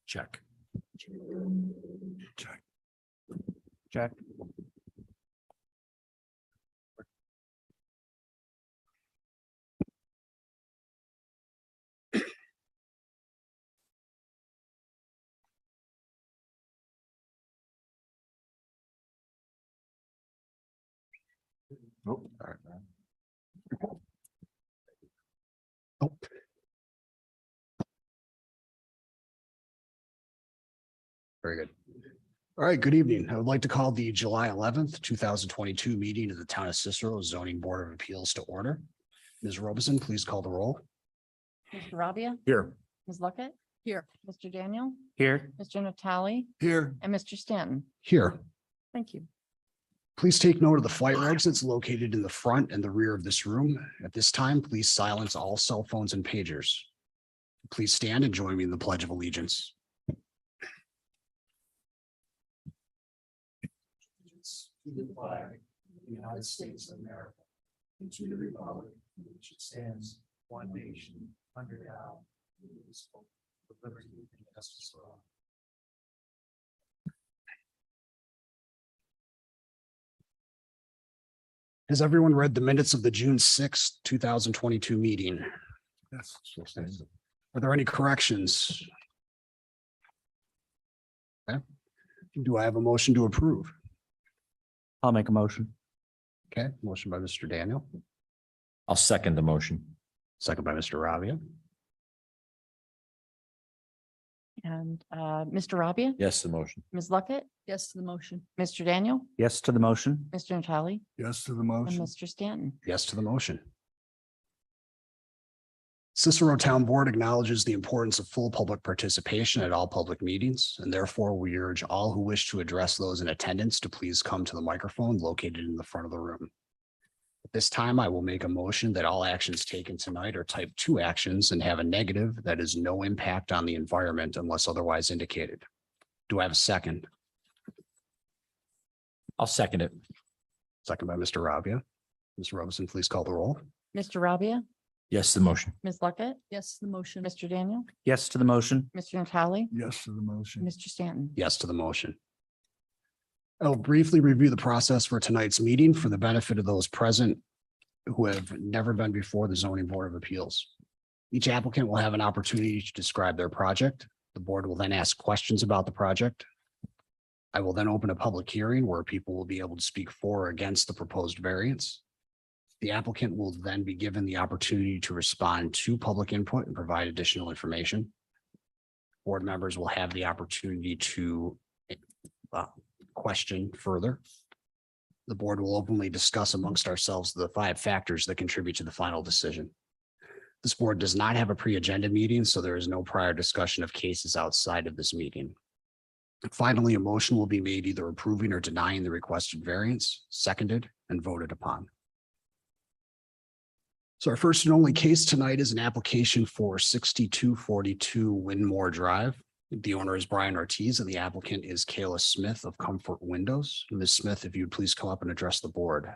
Check. Check. Check. Nope. All right. Oh. Very good. All right, good evening. I would like to call the July 11th, 2022 meeting of the Town of Cicero Zoning Board of Appeals to order. Ms. Robeson, please call the roll. Mr. Rabia, Here. Ms. Luckett. Here. Mr. Daniel, Here. Mr. Natali, Here. and Mr. Stanton. Here, Thank you. please take note of the fire exits located in the front and the rear of this room. At this time, please silence all cell phones and pagers. Please stand and join me in the Pledge of Allegiance. To the flag of the United States of America and to the republic which stands one nation under God, indivisible, with liberty and justice for all. Has everyone read the minutes of the June 6th, 2022 meeting? Yes. Are there any corrections? Okay. Do I have a motion to approve? I'll make a motion. Okay, motion by Mr. Daniel, I'll second the motion. second by Mr. Rabia. And Mr. Rabia, Yes, the motion. Ms. Luckett. Yes to the motion. Mr. Daniel, Yes to the motion. Mr. Natali, Yes to the and motion. Mr. Stanton. Yes to the motion. Cicero Town Board acknowledges the importance of full public participation at all public meetings, and therefore we urge all who wish to address those in attendance to please come to the microphone located in the front of the room. At this time, I will make a motion that all actions taken tonight are type 2 actions and have a negative that is no impact on the environment unless otherwise indicated. Do I have a second? I'll second it. Second by Mr. Rabia. Ms. Robeson, please call the roll. Mr. Rabia, Yes, the motion. Ms. Luckett. Yes to the motion. Mr. Daniel, Yes to the motion. Mr. Natali, Yes to the motion. and Mr. Stanton. Yes to the motion. I'll briefly review the process for tonight's meeting for the benefit of those present who have never been before the Zoning Board of Appeals. Each applicant will have an opportunity to describe their project. The board will then ask questions about the project. I will then open a public hearing where people will be able to speak for or against the proposed variance. The applicant will then be given the opportunity to respond to public input and provide additional information. Board members will have the opportunity to question further. The board will openly discuss amongst ourselves the 5 factors that contribute to the final decision. This board does not have a pre-agenda meeting, so there is no prior discussion of cases outside of this meeting. Finally, a motion will be made either approving or denying the requested variance, seconded and voted upon. So our first and only case tonight is an application for 6242 Winmore Drive. The owner is Brian Ortiz and the applicant is Kayla Smith of Comfort Windows. Ms. Smith, if you'd please come up and address the board.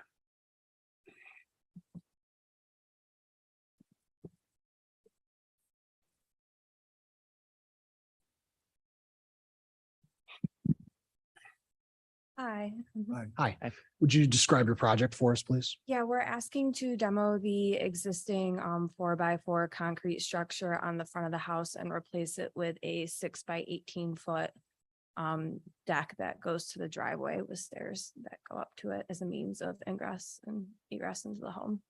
Hi. Hi, would you describe your project for us, please? Yeah, we're asking to demo the existing 4x4 concrete structure on the front of the house and replace it with a 6x18 foot deck that goes to the driveway with stairs that go up to it as a means of ingress and egress into the home.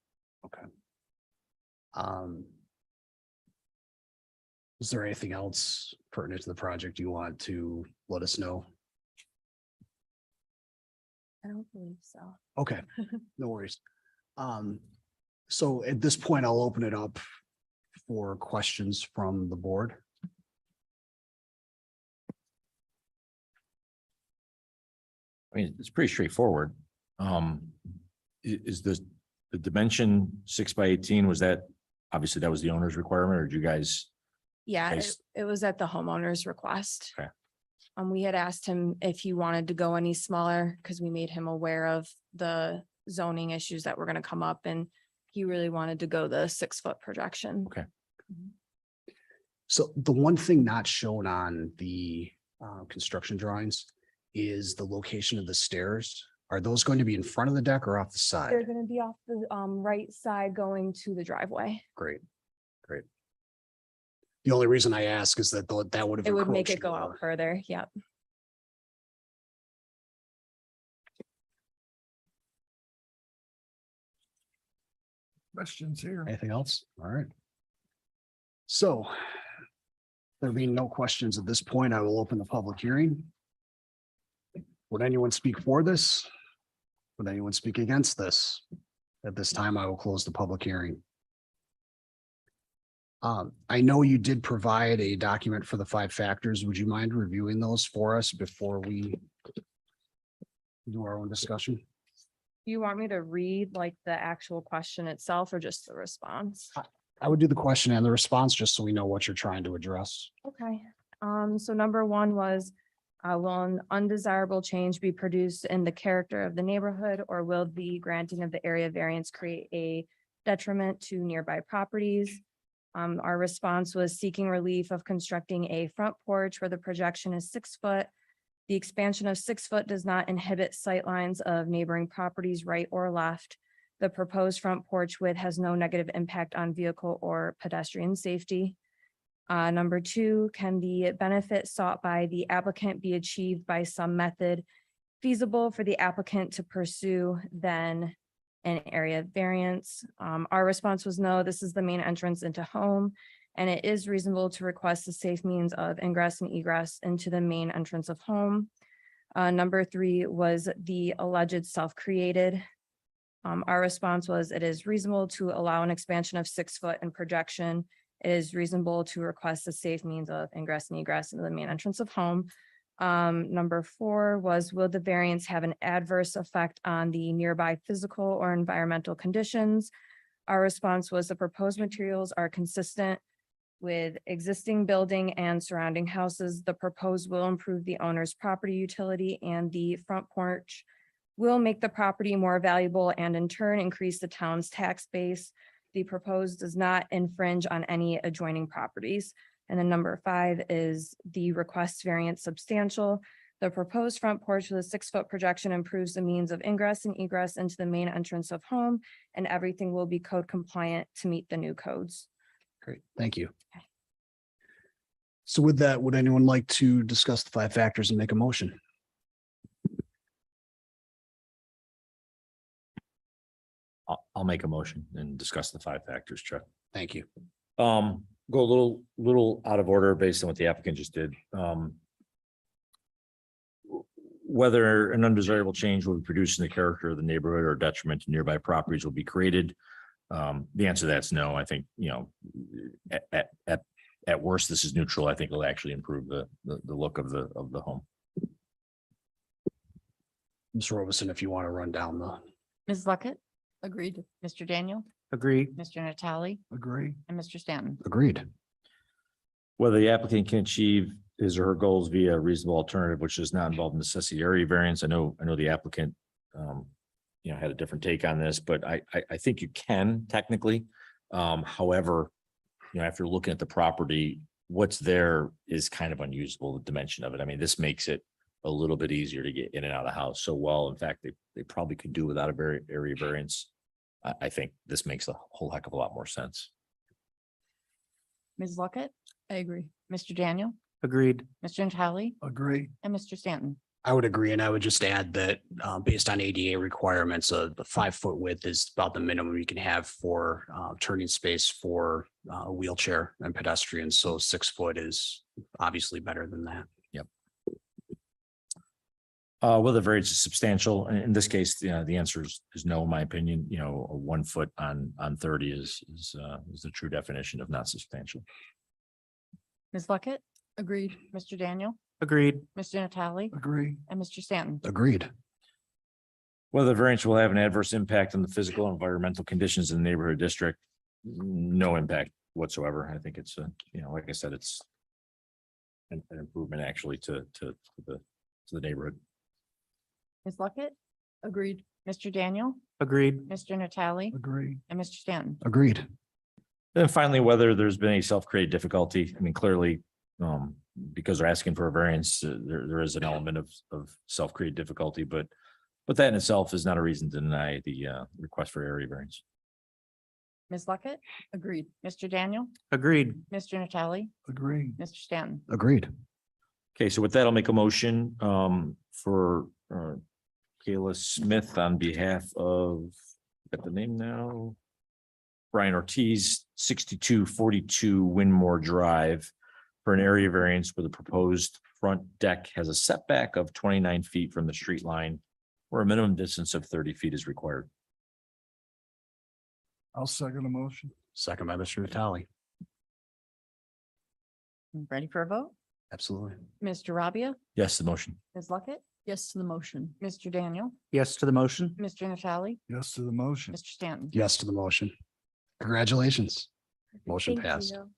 Okay. Is there anything else pertinent to the project you want to let us know? I don't believe so. Okay, no worries. So at this point, I'll open it up for questions from the board. I mean, it's pretty straightforward. Is the dimension 6x18, was that, obviously that was the owner's requirement, or did you guys? Yeah, Nice. it was at the homeowner's request. Okay. We had asked him if he wanted to go any smaller because we made him aware of the zoning issues that were going to come up and he really wanted to go the 6 foot projection. Okay. So the one thing not shown on the construction drawings is the location of the stairs. Are those going to be in front of the deck or off the side? They're gonna be off the right side going to the driveway. Great, great. The only reason I ask is that that would have. It would make it encroached go more. out further. Yep. Questions here? Anything else? All right. So there being no questions at this point, I will open the public hearing. Would anyone speak for this? Would anyone speak against this? At this time, I will close the public hearing. I know you did provide a document for the 5 factors. Would you mind reviewing those for us before we do our own discussion? You want me to read like the actual question itself or just the response? I would do the question and the response just so we know what you're trying to address. Okay, so number 1 was, will an undesirable change be produced in the character of the neighborhood, or will the granting of the area variance create a detriment to nearby properties? Our response was seeking relief of constructing a front porch where the projection is 6 foot. The expansion of 6 foot does not inhibit sightlines of neighboring properties right or left. The proposed front porch width has no negative impact on vehicle or pedestrian safety. Number 2, can the benefit sought by the applicant be achieved by some method feasible for the applicant to pursue then an area variance? Our response was no, this is the main entrance into home, and it is reasonable to request a safe means of ingress and egress into the main entrance of home. Number 3 was the alleged self-created. Our response was it is reasonable to allow an expansion of 6 foot in projection. It is reasonable to request a safe means of ingress and egress into the main entrance of home. Number 4 was, will the variance have an adverse effect on the nearby physical or environmental conditions? Our response was the proposed materials are consistent with existing building and surrounding houses. The proposed will improve the owner's property utility, and the front porch will make the property more valuable and in turn increase the town's tax base. The proposed does not infringe on any adjoining properties. And then number 5 is the request variance substantial. The proposed front porch with a 6 foot projection improves the means of ingress and egress into the main entrance of home, and everything will be code compliant to meet the new codes. Great, thank you. So with that, would anyone like to discuss the 5 factors and make a motion? I'll make a motion and discuss the 5 factors, Chuck. Thank you. Go a little out of order based on what the applicant just did. Whether an undesirable change will be produced in the character of the neighborhood or detriment to nearby properties will be created. The answer to that's no. I think, at worst, this is neutral. I think it'll actually improve the look of the home. Mr. Robison, if you want to run down the. Ms. Luckett? Agreed. Mr. Daniel? Agree. Mr. Natale? Agree. And Mr. Stanton? Agreed. Whether the applicant can achieve his or her goals via a reasonable alternative, which does not involve necessity area variance. I know the applicant, had a different take on this, but I think you can technically. However, after looking at the property, what's there is kind of unusable, the dimension of it. I mean, this makes it a little bit easier to get in and out of the house. So while in fact, they probably could do without a area variance, I think this makes a whole heck of a lot more sense. Ms. Luckett? I agree. Mr. Daniel? Agreed. Mr. Natale? Agree. And Mr. Stanton? I would agree, and I would just add that based on ADA requirements, the 5 foot width is about the minimum you can have for turning space for a wheelchair and pedestrians. So 6 foot is obviously better than that. Whether variance is substantial, in this case, the answer is no, in my opinion. A 1 foot on 30 is the true definition of not substantial. Ms. Luckett? Agreed. Mr. Daniel? Agreed. Mr. Natale? Agree. And Mr. Stanton? Agreed. Whether the variance will have an adverse impact on the physical and environmental conditions in the neighborhood district, no impact whatsoever. I think it's like I said, it's an improvement actually to the neighborhood. Ms. Luckett? Agreed. Mr. Daniel? Agreed. Mr. Natale? Agree. And Mr. Stanton? Agreed. And finally, whether there's been any self-created difficulty. I mean, clearly, because they're asking for a variance, there is an element of self-created difficulty, but that in itself is not a reason to deny the request for area variance. Ms. Luckett? Agreed. Mr. Daniel? Agreed. Mr. Natali? Agreed. Mr. Stanton? Agreed. Okay, so with that, I'll make a motion for Kayla Smith on behalf of, got the name now, Brian Ortiz, 6242 Winmore Drive, for an area variance where the proposed front deck has a setback of 29 feet from the street line, where a minimum distance of 30 feet is required. I'll second the motion. Second by Mr. Natali. Ready for a vote? Absolutely. Mr. Rabia? Yes, to the motion. Ms. Luckett? Yes to the motion. Mr. Daniel? Yes to the motion. Mr. Natali? Yes to the motion. Mr. Stanton? Yes to the motion. Congratulations. Motion Thank passed. you.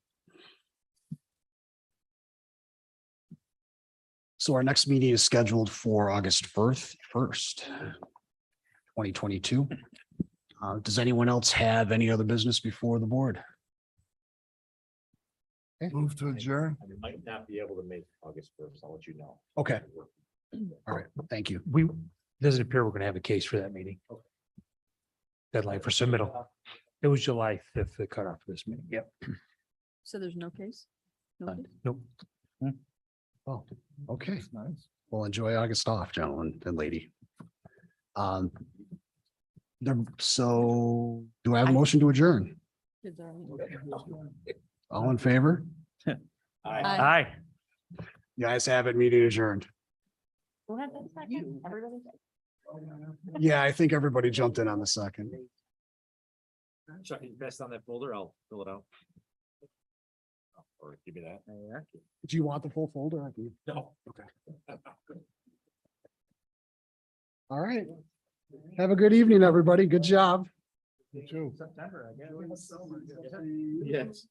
So our next meeting is scheduled for August 1st, 2022. Does anyone else have any other business before the board? Move to adjourn. I might not be able to make August 1st. I'll let you know. Okay. All right. Thank you. Doesn't appear we're gonna have a case for that meeting. Deadline for submittal. It was July 5th, the cutoff for this meeting. Yep. So there's no case? Nope. Oh, okay. Nice. Well, enjoy August off, gentlemen and lady. So do I have a motion to adjourn? All in favor? Aye. You guys have it, meeting adjourned. Who had that second? Everybody? Yeah, I think everybody jumped in on the second. Chuck, you pass on that folder, I'll fill it out. Or give me that. Do you want the full folder? I can- No. Okay. All right. Have a good evening, everybody. Good job. You too. September, I guess. Yes.